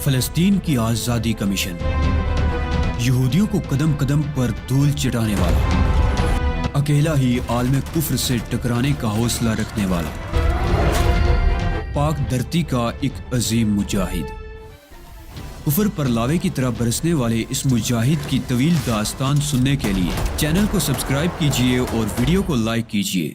فلسطین کی آزادی کا مشن، یہودیوں کو قدم قدم پر دھول چٹانے والا، اکیلا ہی عالم کفر سے ٹکرانے کا حوصلہ رکھنے والا، پاک دھرتی کا ایک عظیم مجاہد، کفر پر لاوے کی طرح برسنے والے اس مجاہد کی طویل داستان سننے کے لیے چینل کو سبسکرائب کیجئے اور ویڈیو کو لائک کیجئے۔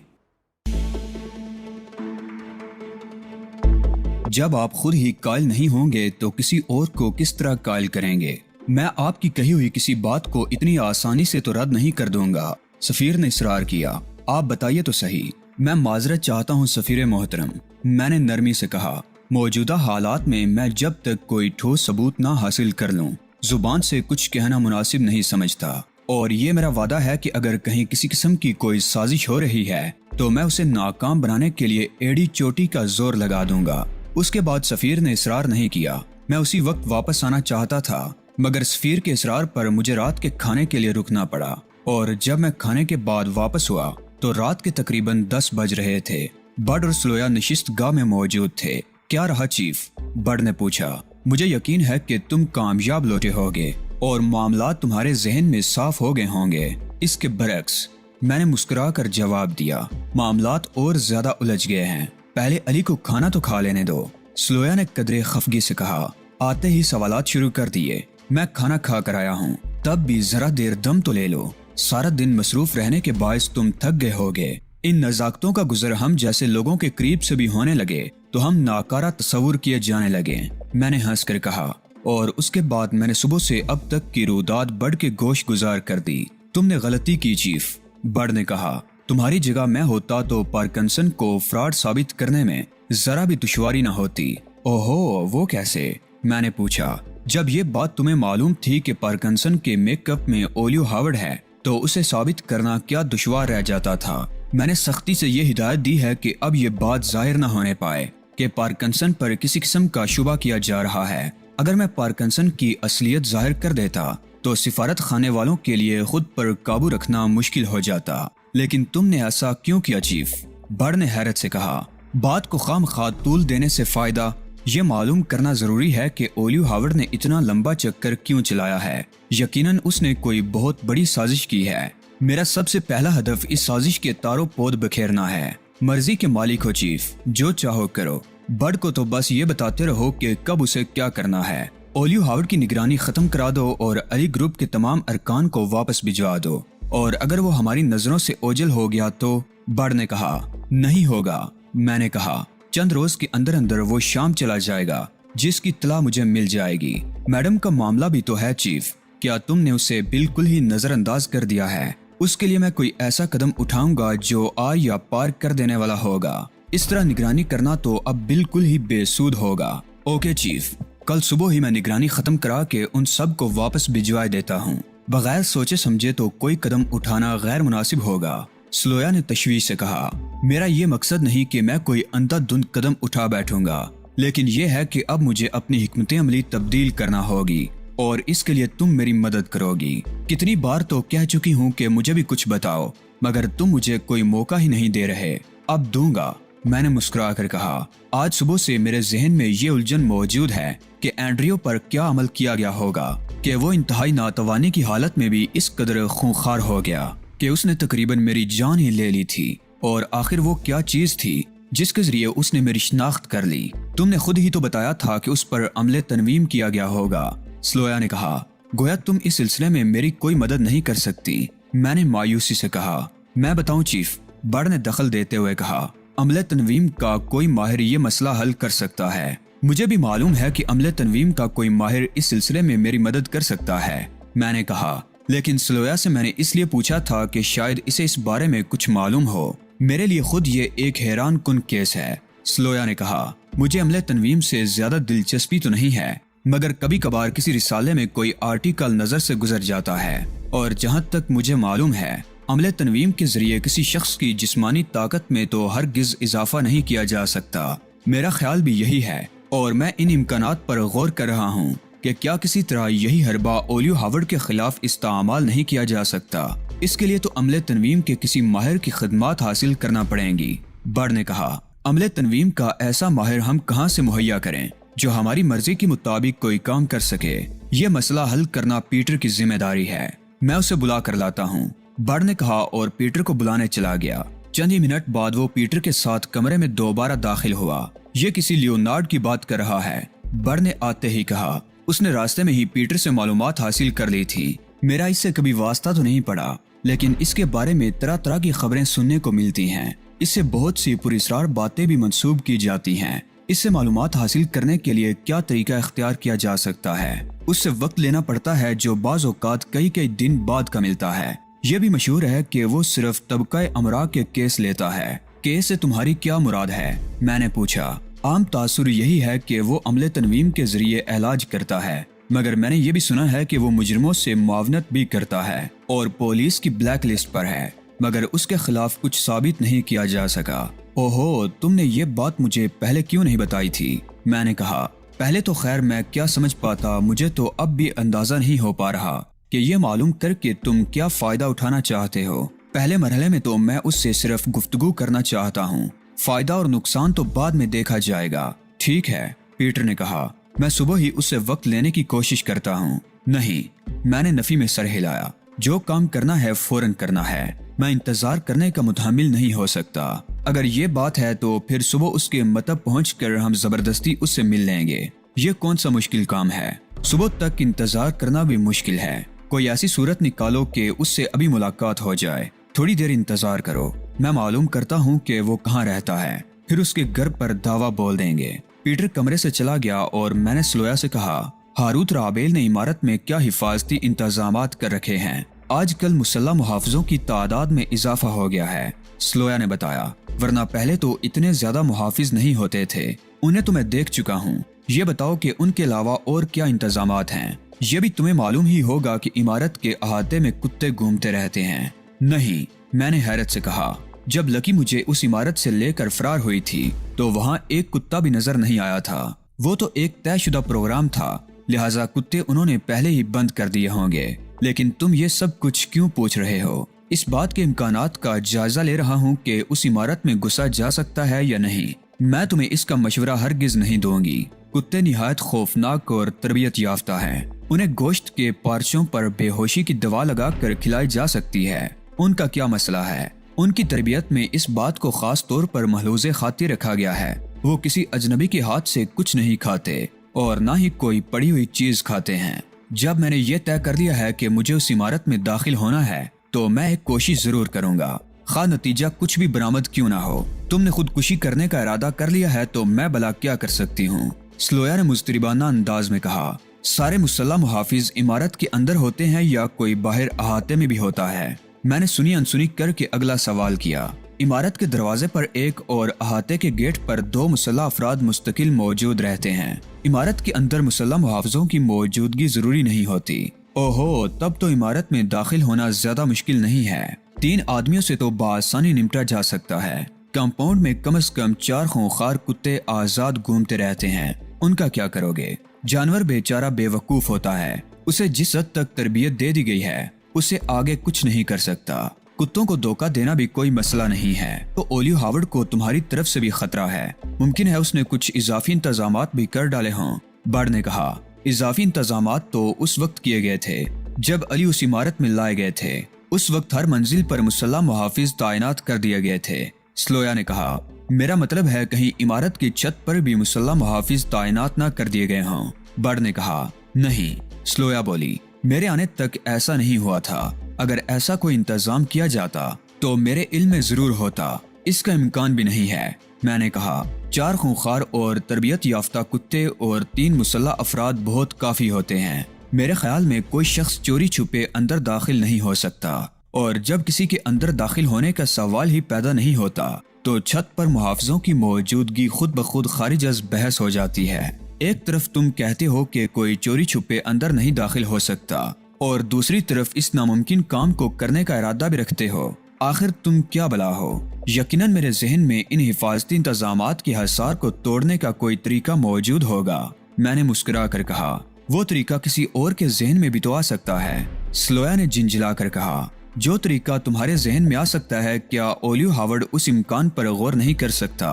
جب آپ خود ہی قائل نہیں ہوں گے تو کسی اور کو کس طرح قائل کریں گے؟ میں آپ کی کہی ہوئی کسی بات کو اتنی آسانی سے تو رد نہیں کر دوں گا، سفیر نے اصرار کیا۔ آپ بتائیے تو صحیح۔ میں معذرت چاہتا ہوں سفیر محترم، میں نے نرمی سے کہا۔ موجودہ حالات میں میں جب تک کوئی ٹھوس ثبوت نہ حاصل کر لوں زبان سے کچھ کہنا مناسب نہیں سمجھتا، اور یہ میرا وعدہ ہے کہ اگر کہیں کسی قسم کی کوئی سازش ہو رہی ہے تو میں اسے ناکام بنانے کے لیے ایڑی چوٹی کا زور لگا دوں گا۔ اس کے بعد سفیر نے اصرار نہیں کیا۔ میں اسی وقت واپس آنا چاہتا تھا، مگر سفیر کے اصرار پر مجھے رات کے کھانے کے لیے رکنا پڑا، اور جب میں کھانے کے بعد واپس ہوا تو رات کے تقریباً 10 بج رہے تھے۔ بڈ اور سلویا نشست گاہ میں موجود تھے۔ کیا رہا چیف؟ بڈ نے پوچھا۔ مجھے یقین ہے کہ تم کامیاب لوٹے ہوگے اور معاملات تمہارے ذہن میں صاف ہو گئے ہوں گے۔ اس کے برعکس میں نے مسکرا کر جواب دیا، معاملات اور زیادہ الجھ گئے ہیں۔ پہلے علی کو کھانا تو کھا لینے دو، سلویا نے قدرے خفگی سے کہا۔ آتے ہی سوالات شروع کر دیے۔ میں کھانا کھا کر آیا ہوں، تب بھی ذرا دیر دم تو لے لو۔ سارا دن مصروف رہنے کے باعث تم تھک گئے ہوگے۔ ان نزاکتوں کا گزر ہم جیسے لوگوں کے قریب سے بھی ہونے لگے تو ہم ناکارہ تصور کیے جانے لگے، میں نے ہنس کر کہا، اور اس کے بعد میں نے صبح سے اب تک کی روداد بڑھ کے گوش گزار کر دی۔ تم نے غلطی کی چیف، بڑھ نے کہا۔ تمہاری جگہ میں ہوتا تو پارکنسن کو فراڈ ثابت کرنے میں ذرا بھی دشواری نہ ہوتی۔ اوہو، وہ کیسے؟ میں نے پوچھا۔ جب یہ بات تمہیں معلوم تھی کہ پارکنسن کے میک اپ میں اولیو ہاورڈ ہے تو اسے ثابت کرنا کیا دشوار رہ جاتا تھا۔ میں نے سختی سے یہ ہدایت دی ہے کہ اب یہ بات ظاہر نہ ہونے پائے کہ پارکنسن پر کسی قسم کا شبہ کیا جا رہا ہے۔ اگر میں پارکنسن کی اصلیت ظاہر کر دیتا تو سفارت خانے والوں کے لیے خود پر قابو رکھنا مشکل ہو جاتا۔ لیکن تم نے ایسا کیوں کیا چیف؟ بڑ نے حیرت سے کہا۔ بات کو خام خواہ طول دینے سے فائدہ، یہ معلوم کرنا ضروری ہے کہ اولیو ہاورڈ نے اتنا لمبا چکر کیوں چلایا ہے۔ یقیناً اس نے کوئی بہت بڑی سازش کی ہے۔ میرا سب سے پہلا ہدف اس سازش کے تارو پود بکھیرنا ہے۔ مرضی کے مالک ہو چیف، جو چاہو کرو۔ بڑ کو تو بس یہ بتاتے رہو کہ کب اسے کیا کرنا ہے۔ اولیو ہاورڈ کی نگرانی ختم کرا دو اور علی گروپ کے تمام ارکان کو واپس بھجوا دو، اور اگر وہ ہماری نظروں سے اوجھل ہو گیا تو؟ بڑ نے کہا۔ نہیں ہوگا، میں نے کہا۔ چند روز کے اندر اندر وہ شام چلا جائے گا، جس کی اطلاع مجھے مل جائے گی۔ میڈم کا معاملہ بھی تو ہے چیف، کیا تم نے اسے بالکل ہی نظر انداز کر دیا ہے؟ اس کے لیے میں کوئی ایسا قدم اٹھاؤں گا جو آ یا پار کر دینے والا ہوگا۔ اس طرح نگرانی کرنا تو اب بالکل ہی بے سود ہوگا۔ اوکے چیف، کل صبح ہی میں نگرانی ختم کرا کے ان سب کو واپس بھجوا دیتا ہوں۔ بغیر سوچے سمجھے تو کوئی قدم اٹھانا غیر مناسب ہوگا، سلویا نے تشویش سے کہا۔ میرا یہ مقصد نہیں کہ میں کوئی اندھا دھند قدم اٹھا بیٹھوں گا، لیکن یہ ہے کہ اب مجھے اپنی حکمت عملی تبدیل کرنا ہوگی، اور اس کے لیے تم میری مدد کرو گی۔ کتنی بار تو کہہ چکی ہوں کہ مجھے بھی کچھ بتاؤ، مگر تم مجھے کوئی موقع ہی نہیں دے رہے۔ اب دوں گا، میں نے مسکرا کر کہا۔ آج صبح سے میرے ذہن میں یہ الجھن موجود ہے کہ اینڈریو پر کیا عمل کیا گیا ہوگا کہ وہ انتہائی ناتوانی کی حالت میں بھی اس قدر خونخوار ہو گیا کہ اس نے تقریباً میری جان ہی لے لی تھی، اور آخر وہ کیا چیز تھی جس کے ذریعے اس نے میری شناخت کر لی؟ تم نے خود ہی تو بتایا تھا کہ اس پر عمل تنویم کیا گیا ہوگا، سلویا نے کہا۔ گویا تم اس سلسلے میں میری کوئی مدد نہیں کر سکتی، میں نے مایوسی سے کہا۔ میں بتاؤں چیف، بڑ نے دخل دیتے ہوئے کہا۔ عمل تنویم کا کوئی ماہر یہ مسئلہ حل کر سکتا ہے۔ مجھے بھی معلوم ہے کہ عمل تنویم کا کوئی ماہر اس سلسلے میں میری مدد کر سکتا ہے، میں نے کہا۔ لیکن سلویا سے میں نے اس لیے پوچھا تھا کہ شاید اسے اس بارے میں کچھ معلوم ہو۔ میرے لیے خود یہ ایک حیران کن کیس ہے، سلویا نے کہا۔ مجھے عمل تنویم سے زیادہ دلچسپی تو نہیں ہے، مگر کبھی کبھار کسی رسالے میں کوئی آرٹیکل نظر سے گزر جاتا ہے، اور جہاں تک مجھے معلوم ہے عمل تنویم کے ذریعے کسی شخص کی جسمانی طاقت میں تو ہرگز اضافہ نہیں کیا جا سکتا۔ میرا خیال بھی یہی ہے، اور میں ان امکانات پر غور کر رہا ہوں کہ کیا کسی طرح یہی حربہ اولیو ہاورڈ کے خلاف استعمال نہیں کیا جا سکتا۔ اس کے لیے تو عمل تنویم کے کسی ماہر کی خدمات حاصل کرنا پڑیں گی، بڑ نے کہا۔ عمل تنویم کا ایسا ماہر ہم کہاں سے مہیا کریں؟ جو ہماری مرضی کے مطابق کوئی کام کر سکے۔ یہ مسئلہ حل کرنا پیٹر کی ذمہ داری ہے، میں اسے بلا کر لاتا ہوں، برڈ نے کہا اور پیٹر کو بلانے چلا گیا۔ چند ہی منٹ بعد وہ پیٹر کے ساتھ کمرے میں دوبارہ داخل ہوا۔ یہ کسی لیونارڈ کی بات کر رہا ہے، برڈ نے آتے ہی کہا۔ اس نے راستے میں ہی پیٹر سے معلومات حاصل کر لی تھی۔ میرا اس سے کبھی واسطہ تو نہیں پڑا، لیکن اس کے بارے میں طرح طرح کی خبریں سننے کو ملتی ہیں۔ اس سے بہت سی پراسرار باتیں بھی منسوب کی جاتی ہیں۔ اس سے معلومات حاصل کرنے کے لیے کیا طریقہ اختیار کیا جا سکتا ہے؟ اس سے وقت لینا پڑتا ہے جو بعض اوقات کئی دن بعد کا ملتا ہے۔ یہ بھی مشہور ہے کہ وہ صرف طبقہ امراء کے کیس لیتا ہے۔ کیس سے تمہاری کیا مراد ہے؟ میں نے پوچھا۔ عام تاثر یہی ہے کہ وہ عمل تنویم کے ذریعے علاج کرتا ہے، مگر میں نے یہ بھی سنا ہے کہ وہ مجرموں سے معاونت بھی کرتا ہے اور پولیس کی بلیک لسٹ پر ہے، مگر اس کے خلاف کچھ ثابت نہیں کیا جا سکا۔ اوہو، تم نے یہ بات مجھے پہلے کیوں نہیں بتائی تھی؟ میں نے کہا۔ پہلے تو خیر میں کیا سمجھ پاتا، مجھے تو اب بھی اندازہ نہیں ہو پا رہا کہ یہ معلوم کر کے تم کیا فائدہ اٹھانا چاہتے ہو۔ پہلے مرحلے میں تو میں اس سے صرف گفتگو کرنا چاہتا ہوں، فائدہ اور نقصان تو بعد میں دیکھا جائے گا۔ ٹھیک ہے، پیٹر نے کہا، میں صبح ہی اس سے وقت لینے کی کوشش کرتا ہوں۔ نہیں، میں نے نفی میں سر ہلایا۔ جو کام کرنا ہے فوراً کرنا ہے، میں انتظار کرنے کا متحمل نہیں ہو سکتا۔ اگر یہ بات ہے تو پھر صبح اس کے مطب پہنچ کر ہم زبردستی اس سے مل لیں گے۔ یہ کون سا مشکل کام ہے؟ صبح تک انتظار کرنا بھی مشکل ہے۔ کوئی ایسی صورت نکالو کہ اس سے ابھی ملاقات ہو جائے۔ تھوڑی دیر انتظار کرو، میں معلوم کرتا ہوں کہ وہ کہاں رہتا ہے، پھر اس کے گھر پر دعویٰ بول دیں گے۔ پیٹر کمرے سے چلا گیا اور میں نے سلویا سے کہا، ہاروت رابیل نے عمارت میں کیا حفاظتی انتظامات کر رکھے ہیں؟ آج کل مسلح محافظوں کی تعداد میں اضافہ ہو گیا ہے، سلویا نے بتایا، ورنہ پہلے تو اتنے زیادہ محافظ نہیں ہوتے تھے۔ انہیں تو میں دیکھ چکا ہوں۔ یہ بتاؤ کہ ان کے علاوہ اور کیا انتظامات ہیں؟ یہ بھی تمہیں معلوم ہی ہوگا کہ عمارت کے احاطے میں کتے گھومتے رہتے ہیں۔ نہیں، میں نے حیرت سے کہا۔ جب لکی مجھے اس عمارت سے لے کر فرار ہوئی تھی تو وہاں ایک کتا بھی نظر نہیں آیا تھا۔ وہ تو ایک طے شدہ پروگرام تھا، لہٰذا کتے انہوں نے پہلے ہی بند کر دیے ہوں گے۔ لیکن تم یہ سب کچھ کیوں پوچھ رہے ہو؟ اس بات کے امکانات کا جائزہ لے رہا ہوں کہ اس عمارت میں گھسا جا سکتا ہے یا نہیں۔ میں تمہیں اس کا مشورہ ہرگز نہیں دوں گی۔ کتے نہایت خوفناک اور تربیت یافتہ ہیں۔ انہیں گوشت کے پارچوں پر بے ہوشی کی دوا لگا کر کھلائی جا سکتی ہے۔ ان کا کیا مسئلہ ہے؟ ان کی تربیت میں اس بات کو خاص طور پر محلوظ خاطر رکھا گیا ہے، وہ کسی اجنبی کے ہاتھ سے کچھ نہیں کھاتے اور نہ ہی کوئی پڑی ہوئی چیز کھاتے ہیں۔ جب میں نے یہ طے کر لیا ہے کہ مجھے اس عمارت میں داخل ہونا ہے تو میں ایک کوشش ضرور کروں گا، خواہ نتیجہ کچھ بھی برآمد کیوں نہ ہو۔ تم نے خودکشی کرنے کا ارادہ کر لیا ہے تو میں بھلا کیا کر سکتی ہوں؟ سلویا نے مضطربانہ انداز میں کہا۔ سارے مسلح محافظ عمارت کے اندر ہوتے ہیں یا کوئی باہر احاطے میں بھی ہوتا ہے؟ میں نے سنی انسنی کر کے اگلا سوال کیا۔ عمارت کے دروازے پر ایک اور احاطے کے گیٹ پر 2 مسلح افراد مستقل موجود رہتے ہیں۔ عمارت کے اندر مسلح محافظوں کی موجودگی ضروری نہیں ہوتی۔ اوہو، تب تو عمارت میں داخل ہونا زیادہ مشکل نہیں ہے۔ 3 آدمیوں سے تو بآسانی نمٹا جا سکتا ہے۔ کمپاؤنڈ میں کم از کم 4 خونخوار کتے آزاد گھومتے رہتے ہیں، ان کا کیا کرو گے؟ جانور بیچارہ بے وقوف ہوتا ہے، اسے جس حد تک تربیت دے دی گئی ہے اسے آگے کچھ نہیں کر سکتا۔ کتوں کو دھوکہ دینا بھی کوئی مسئلہ نہیں ہے۔ تو اولیو ہاورڈ کو تمہاری طرف سے بھی خطرہ ہے، ممکن ہے اس نے کچھ اضافی انتظامات بھی کر ڈالے ہوں، برڈ نے کہا۔ اضافی انتظامات تو اس وقت کیے گئے تھے جب علی اس عمارت میں لائے گئے تھے۔ اس وقت ہر منزل پر مسلح محافظ تعینات کر دیے گئے تھے، سلویا نے کہا۔ میرا مطلب ہے کہیں عمارت کی چھت پر بھی مسلح محافظ تعینات نہ کر دیے گئے ہوں، برڈ نے کہا۔ نہیں، سلویا بولی، میرے آنے تک ایسا نہیں ہوا تھا۔ اگر ایسا کوئی انتظام کیا جاتا تو میرے علم میں ضرور ہوتا، اس کا امکان بھی نہیں ہے، میں نے کہا۔ 4 خونخوار اور تربیت یافتہ کتے اور 3 مسلح افراد بہت کافی ہوتے ہیں۔ میرے خیال میں کوئی شخص چوری چھپے اندر داخل نہیں ہو سکتا، اور جب کسی کے اندر داخل ہونے کا سوال ہی پیدا نہیں ہوتا تو چھت پر محافظوں کی موجودگی خود بخود خارج از بحث ہو جاتی ہے۔ ایک طرف تم کہتے ہو کہ کوئی چوری چھپے اندر نہیں داخل ہو سکتا اور دوسری طرف اس ناممکن کام کو کرنے کا ارادہ بھی رکھتے ہو۔ آخر تم کیا بلا ہو؟ یقیناً میرے ذہن میں ان حفاظتی انتظامات کی حصار کو توڑنے کا کوئی طریقہ موجود ہوگا، میں نے مسکرا کر کہا۔ وہ طریقہ کسی اور کے ذہن میں بھی تو آ سکتا ہے، سلویا نے جھنجھلا کر کہا۔ جو طریقہ تمہارے ذہن میں آ سکتا ہے، کیا اولیو ہاورڈ اس امکان پر غور نہیں کر سکتا؟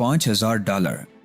$5000।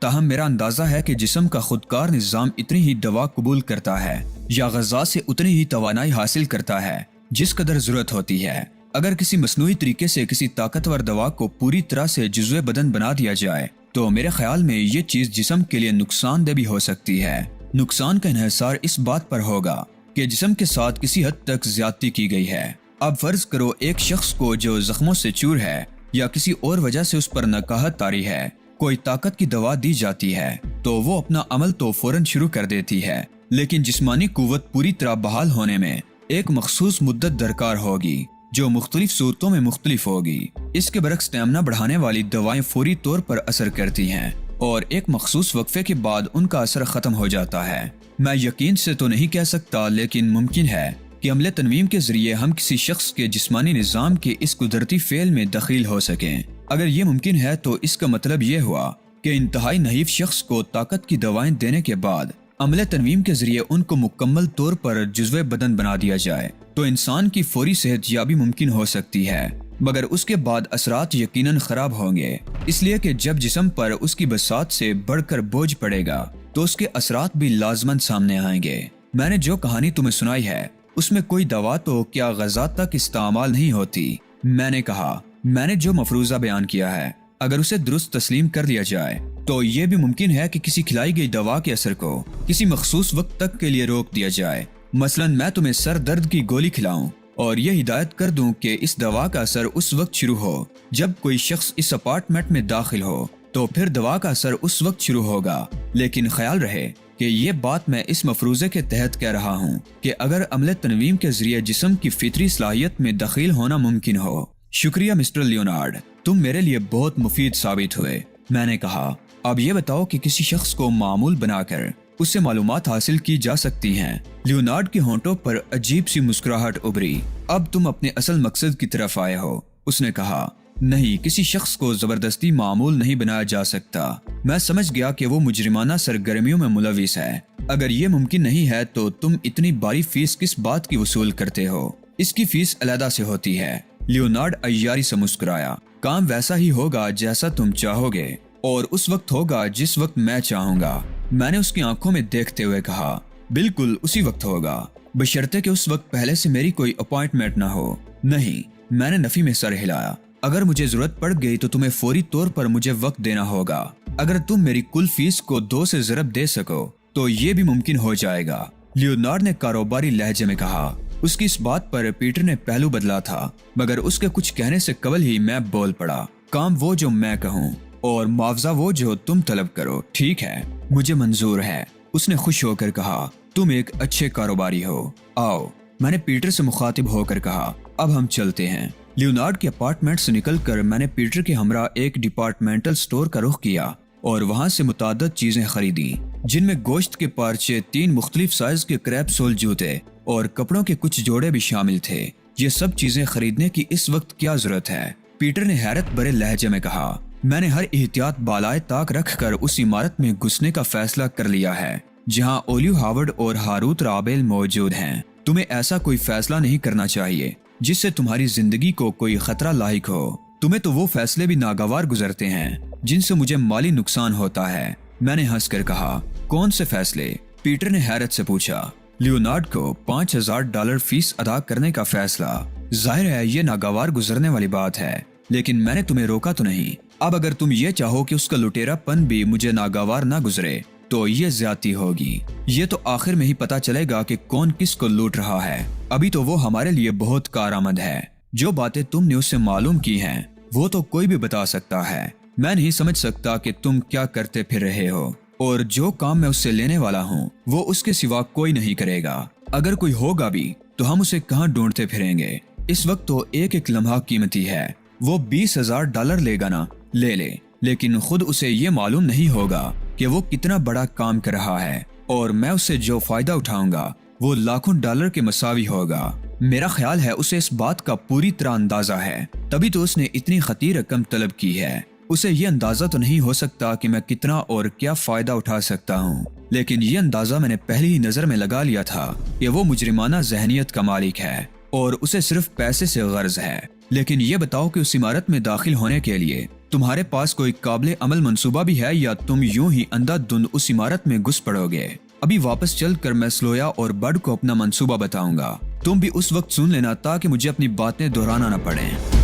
تاہم میرا اندازہ ہے کہ جسم کا خودکار نظام اتنی ہی دوا قبول کرتا ہے یا غذا سے اتنی ہی توانائی حاصل کرتا ہے جس قدر ضرورت ہوتی ہے۔ اگر کسی مصنوعی طریقے سے کسی طاقتور دوا کو پوری طرح سے جزو بدن بنا دیا جائے تو میرے خیال میں یہ چیز جسم کے لیے نقصان دہ بھی ہو سکتی ہے۔ نقصان کا انحصار اس بات پر ہوگا کہ جسم کے ساتھ کسی حد تک زیادتی کی گئی ہے۔ اب فرض کرو ایک شخص کو جو زخموں سے چور ہے یا کسی اور وجہ سے اس پر نکاہت طاری ہے، کوئی طاقت کی دوا دی جاتی ہے تو وہ اپنا عمل تو فوراً شروع کر دیتی ہے، لیکن جسمانی قوت پوری طرح بحال ہونے میں ایک مخصوص مدت درکار ہوگی جو مختلف صورتوں میں مختلف ہوگی۔ اس کے برعکس اسٹیمنا بڑھانے والی دوائیں فوری طور پر اثر کرتی ہیں اور ایک مخصوص وقفے کے بعد ان کا اثر ختم ہو جاتا ہے۔ میں یقین سے تو نہیں کہہ سکتا، لیکن ممکن ہے کہ عمل تنویم کے ذریعے ہم کسی شخص کے جسمانی نظام کے اس قدرتی فعل میں دخیل ہو سکیں۔ اگر یہ ممکن ہے تو اس کا مطلب یہ ہوا کہ انتہائی نحیف شخص کو طاقت کی دوائیں دینے کے بعد عمل تنویم کے ذریعے ان کو مکمل طور پر جزو بدن بنا دیا جائے تو انسان کی فوری صحت یابی ممکن ہو سکتی ہے، مگر اس کے بعد اثرات یقیناً خراب ہوں گے، اس لیے کہ جب جسم پر اس کی بساط سے بڑھ کر بوجھ پڑے گا تو اس کے اثرات بھی لازماً سامنے آئیں گے۔ میں نے جو کہانی تمہیں سنائی ہے اس میں کوئی دوا تو کیا غذا تک استعمال نہیں ہوتی؟ میں نے کہا، میں نے جو مفروضہ بیان کیا ہے اگر اسے درست تسلیم کر لیا جائے تو یہ بھی ممکن ہے کہ کسی کھلائی گئی دوا کے اثر کو کسی مخصوص وقت تک کے لیے روک دیا جائے۔ مثلاً میں تمہیں سر درد کی گولی کھلاؤں اور یہ ہدایت کر دوں کہ اس دوا کا اثر اس وقت شروع ہو جب کوئی شخص اس اپارٹمنٹ میں داخل ہو، تو پھر دوا کا اثر اس وقت شروع ہوگا۔ لیکن خیال رہے کہ یہ بات میں اس مفروضے کے تحت کہہ رہا ہوں کہ اگر عمل تنویم کے ذریعے جسم کی فطری صلاحیت میں دخیل ہونا ممکن ہو۔ شکریہ مسٹر لیونارڈ، تم میرے لیے بہت مفید ثابت ہوئے۔ میں نے کہا، اب یہ بتاؤ کہ کسی شخص کو معمول بنا کر اس سے معلومات حاصل کی جا سکتی ہیں۔ لیونارڈ کے ہونٹوں پر عجیب سی مسکراہٹ ابھری۔ اب تم اپنے اصل مقصد کی طرف آئے ہو، اس نے کہا۔ نہیں، کسی شخص کو زبردستی معمول نہیں بنایا جا سکتا۔ میں سمجھ گیا کہ وہ مجرمانہ سرگرمیوں میں ملوث ہے۔ اگر یہ ممکن نہیں ہے تو تم اتنی باری فیس کس بات کی وصول کرتے ہو؟ اس کی فیس علیحدہ سے ہوتی ہے۔ لیونارڈ عیاری سے مسکرایا۔ کام ویسا ہی ہوگا جیسا تم چاہو گے، اور اس وقت ہوگا جس وقت میں چاہوں گا۔ میں نے اس کی آنکھوں میں دیکھتے ہوئے کہا، بالکل اسی وقت ہوگا، بشرطے کہ اس وقت پہلے سے میری کوئی اپائنٹمنٹ نہ ہو۔ نہیں، میں نے نفی میں سر ہلایا۔ اگر مجھے ضرورت پڑ گئی تو تمہیں فوری طور پر مجھے وقت دینا ہوگا۔ اگر تم میری کل فیس کو 2 سے ضرب دے سکو تو یہ بھی ممکن ہو جائے گا، لیونارڈ نے کاروباری لہجے میں کہا۔ اس کی اس بات پر پیٹر نے پہلو بدلا تھا، مگر اس کے کچھ کہنے سے قبل ہی میں بول پڑا۔ کام وہ جو میں کہوں اور معاوضہ وہ جو تم طلب کرو، ٹھیک ہے؟ مجھے منظور ہے، اس نے خوش ہو کر کہا۔ تم ایک اچھے کاروباری ہو۔ آؤ، میں نے پیٹر سے مخاطب ہو کر کہا، اب ہم چلتے ہیں۔ لیونارڈ کے اپارٹمنٹ سے نکل کر میں نے پیٹر کے ہمراہ ایک ڈپارٹمنٹل سٹور کا رخ کیا اور وہاں سے متعدد چیزیں خریدیں، جن میں گوشت کے پارچے، 3 مختلف سائز کے کریپ سول جوتے اور کپڑوں کے کچھ جوڑے بھی شامل تھے۔ یہ سب چیزیں خریدنے کی اس وقت کیا ضرورت ہے؟ پیٹر نے حیرت بھرے لہجے میں کہا۔ میں نے ہر احتیاط بالائے طاق رکھ کر اس عمارت میں گھسنے کا فیصلہ کر لیا ہے جہاں اولیو ہاورڈ اور ہاروت رابیل موجود ہیں۔ تمہیں ایسا کوئی فیصلہ نہیں کرنا چاہیے جس سے تمہاری زندگی کو کوئی خطرہ لاحق ہو۔ تمہیں تو وہ فیصلے بھی ناگوار گزرتے ہیں جن سے مجھے مالی نقصان ہوتا ہے۔ میں نے ہنس کر کہا، کون سے فیصلے؟ پیٹر نے حیرت سے پوچھا۔ لیونارڈ کو $5000 فیس ادا کرنے کا فیصلہ۔ ظاہر ہے یہ ناگوار گزرنے والی بات ہے، لیکن میں نے تمہیں روکا تو نہیں۔ اب اگر تم یہ چاہو کہ اس کا لٹیرا پن بھی مجھے ناگوار نہ گزرے تو یہ زیادتی ہوگی۔ یہ تو آخر میں ہی پتا چلے گا کہ کون کس کو لوٹ رہا ہے۔ ابھی تو وہ ہمارے لیے بہت کارآمد ہے۔ جو باتیں تم نے اس سے معلوم کی ہیں وہ تو کوئی بھی بتا سکتا ہے۔ میں نہیں سمجھ سکتا کہ تم کیا کرتے پھر رہے ہو، اور جو کام میں اس سے لینے والا ہوں وہ اس کے سوا کوئی نہیں کرے گا۔ اگر کوئی ہوگا بھی تو ہم اسے کہاں ڈھونڈتے پھریں گے؟ اس وقت تو ایک ایک لمحہ قیمتی ہے۔ وہ $20000 لے گا نا، لے لے، لیکن خود اسے یہ معلوم نہیں ہوگا کہ وہ کتنا بڑا کام کر رہا ہے، اور میں اسے جو فائدہ اٹھاؤں گا وہ لاکھوں ڈالر کے مساوی ہوگا۔ میرا خیال ہے اسے اس بات کا پوری طرح اندازہ ہے، تبھی تو اس نے اتنی خطیر رقم طلب کی ہے۔ اسے یہ اندازہ تو نہیں ہو سکتا کہ میں کتنا اور کیا فائدہ اٹھا سکتا ہوں، لیکن یہ اندازہ میں نے پہلی ہی نظر میں لگا لیا تھا کہ وہ مجرمانہ ذہنیت کا مالک ہے اور اسے صرف پیسے سے غرض ہے۔ لیکن یہ بتاؤ کہ اس عمارت میں داخل ہونے کے لیے تمہارے پاس کوئی قابل عمل منصوبہ بھی ہے یا تم یوں ہی اندھا دھند اس عمارت میں گھس پڑو گے؟ ابھی واپس چل کر میں سلویا اور بڈ کو اپنا منصوبہ بتاؤں گا، تم بھی اس وقت سن لینا تاکہ مجھے اپنی باتیں دہرانا نہ پڑیں۔